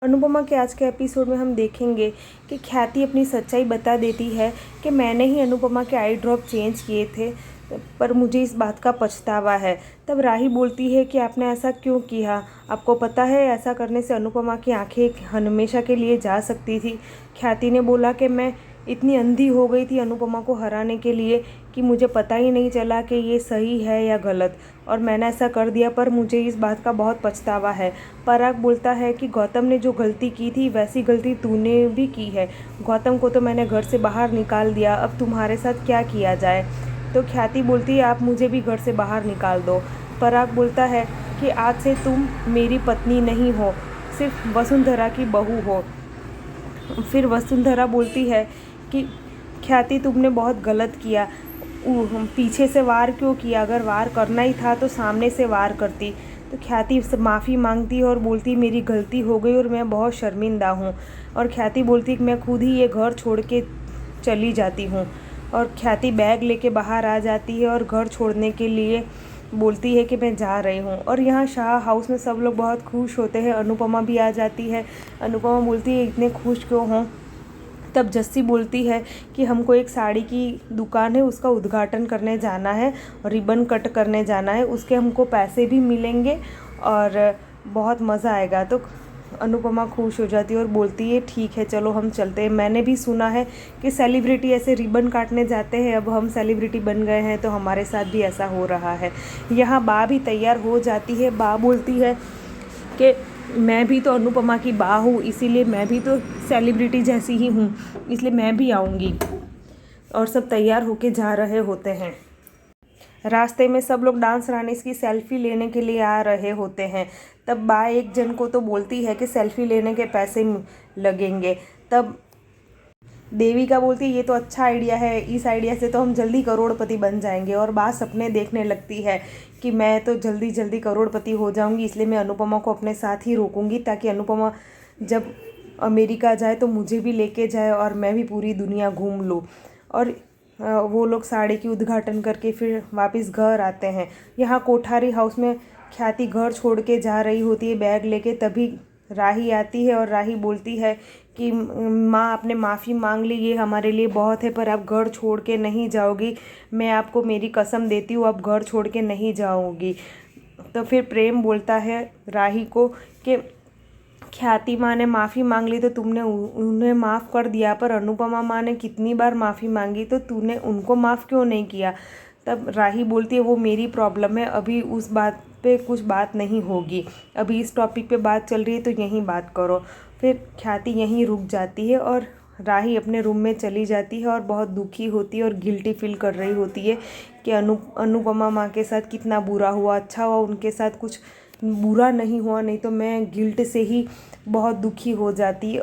अनुपमा के आज के एपिसोड में हम देखेंगे कि ख्याति अपनी सच्चाई बता देती है कि मैंने ही अनुपमा के आई ड्रॉप चेंज किए थे, पर मुझे इस बात का पछतावा है। तब राही बोलती है कि आपने ऐसा क्यों किया, आपको पता है ऐसा करने से अनुपमा की आंखें हमेशा के लिए जा सकती थी। ख्याति ने बोला कि मैं इतनी अंधी हो गई थी अनुपमा को हराने के लिए कि मुझे पता ही नहीं चला कि ये सही है या गलत, और मैंने ऐसा कर दिया, पर मुझे इस बात का बहुत पछतावा है। पराग बोलता है कि गौतम ने जो गलती की थी वैसी गलती तूने भी की है। गौतम को तो मैंने घर से बाहर निकाल दिया, अब तुम्हारे साथ क्या किया जाए। तो ख्याति बोलती है आप मुझे भी घर से बाहर निकाल दो। पराग बोलता है कि आज से तुम मेरी पत्नी नहीं हो, सिर्फ वसुंधरा की बहू हो। फिर वसुंधरा बोलती है कि ख्याति तुमने बहुत गलत किया, पीछे से वार क्यों किया, अगर वार करना ही था तो सामने से वार करती। तो ख्याति माफ़ी मांगती है और बोलती मेरी गलती हो गई और मैं बहुत शर्मिंदा हूँ। और ख्याति बोलती कि मैं खुद ही ये घर छोड़ के चली जाती हूँ। और ख्याति बैग लेके बाहर आ जाती है और घर छोड़ने के लिए बोलती है कि मैं जा रही हूँ। और यहाँ शाह हाउस में सब लोग बहुत खुश होते हैं, अनुपमा भी आ जाती है। अनुपमा बोलती है इतने खुश क्यों हों। तब जस्सी बोलती है कि हमको एक साड़ी की दुकान है, उसका उद्घाटन करने जाना है और रिबन कट करने जाना है, उसके हमको पैसे भी मिलेंगे और बहुत मज़ा आएगा। तो अनुपमा खुश हो जाती है और बोलती है ठीक है चलो हम चलते हैं। मैंने भी सुना है कि सेलिब्रिटी ऐसे रिबन काटने जाते हैं, अब हम सेलिब्रिटी बन गए हैं तो हमारे साथ भी ऐसा हो रहा है। यहाँ बा भी तैयार हो जाती है। बा बोलती है कि मैं भी तो अनुपमा की बा हूँ, इसीलिए मैं भी तो सेलिब्रिटी जैसी ही हूँ, इसलिए मैं भी आऊँगी। और सब तैयार होके जा रहे होते हैं। रास्ते में सब लोग डांस रानीस की सेल्फी लेने के लिए आ रहे होते हैं। तब बा एक जन को तो बोलती है कि सेल्फी लेने के पैसे लगेंगे। तब देविका बोलती है ये तो अच्छा आइडिया है, इस आइडिया से तो हम जल्दी करोड़पति बन जाएंगे। और बा सपने देखने लगती है कि मैं तो जल्दी जल्दी करोड़पति हो जाऊंगी, इसलिए मैं अनुपमा को अपने साथ ही रोकूंगी ताकि अनुपमा जब अमेरिका जाए तो मुझे भी लेके जाए और मैं भी पूरी दुनिया घूम लूँ। और वो लोग साड़ी की उद्घाटन करके फिर वापस घर आते हैं। यहाँ कोठारी हाउस में ख्याति घर छोड़ के जा रही होती है बैग लेके, तभी राही आती है और राही बोलती है कि माँ आपने माफ़ी मांग ली, ये हमारे लिए बहुत है, पर आप घर छोड़ के नहीं जाओगी, मैं आपको मेरी कसम देती हूँ आप घर छोड़ के नहीं जाओगी। तो फिर प्रेम बोलता है राही को कि ख्याति माँ ने माफ़ी मांग ली तो तुमने उन्हें माफ़ कर दिया, पर अनुपमा माँ ने कितनी बार माफ़ी मांगी तो तूने उनको माफ़ क्यों नहीं किया। तब राही बोलती है वो मेरी प्रॉब्लम है, अभी उस बात पे कुछ बात नहीं होगी, अभी इस टॉपिक पे बात चल रही है तो यहीं बात करो। फिर ख्याति यहीं रुक जाती है और राही अपने रूम में चली जाती है और बहुत दुखी होती है और गिल्टी फील कर रही होती है कि अनुपमा माँ के साथ कितना बुरा हुआ, अच्छा हुआ उनके साथ कुछ बुरा नहीं हुआ, नहीं तो मैं गिल्ट से ही बहुत दुखी हो जाती।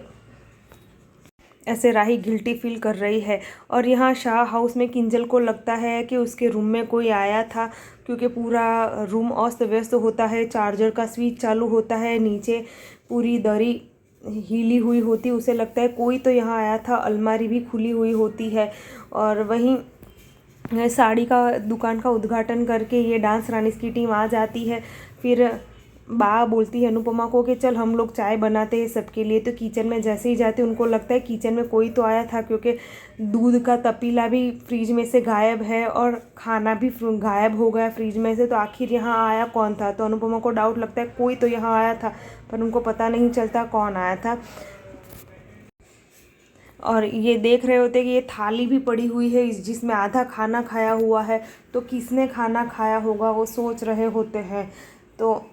ऐसे राही गिल्टी फील कर रही है। और यहाँ शाह हाउस में किंजल को लगता है कि उसके रूम में कोई आया था, क्योंकि पूरा रूम अस्त व्यस्त होता है, चार्जर का स्विच चालू होता है, नीचे पूरी दरी हिली हुई होती, उसे लगता है कोई तो यहाँ आया था, अलमारी भी खुली हुई होती है। और वहीं साड़ी का दुकान का उद्घाटन करके ये डांस रानीस की टीम आ जाती है। फिर बा बोलती है अनुपमा को कि चल हम लोग चाय बनाते हैं सबके लिए। तो किचन में जैसे ही जाते उनको लगता है किचन में कोई तो आया था, क्योंकि दूध का तपीला भी फ्रिज में से गायब है और खाना भी गायब हो गया फ्रिज में से, तो आखिर यहाँ आया कौन था। तो अनुपमा को डाउट लगता है कोई तो यहाँ आया था, पर उनको पता नहीं चलता कौन आया था। और ये देख रहे होते कि ये थाली भी पड़ी हुई है जिसमें आधा खाना खाया हुआ है, तो किसने खाना खाया होगा वो सोच रहे होते हैं। तो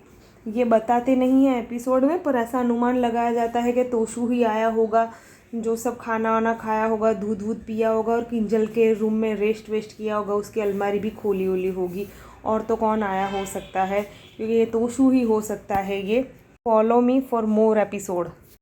ये बताते नहीं हैं एपिसोड में, पर ऐसा अनुमान लगाया जाता है कि तोशु ही आया होगा जो सब खाना वाना खाया होगा, दूध वूध पिया होगा और किंजल के रूम में रेस्ट वेस्ट किया होगा, उसकी अलमारी भी खोली ओली होगी। और तो कौन आया हो सकता है, क्योंकि ये तोशु ही हो सकता है। ये follow me for more episode.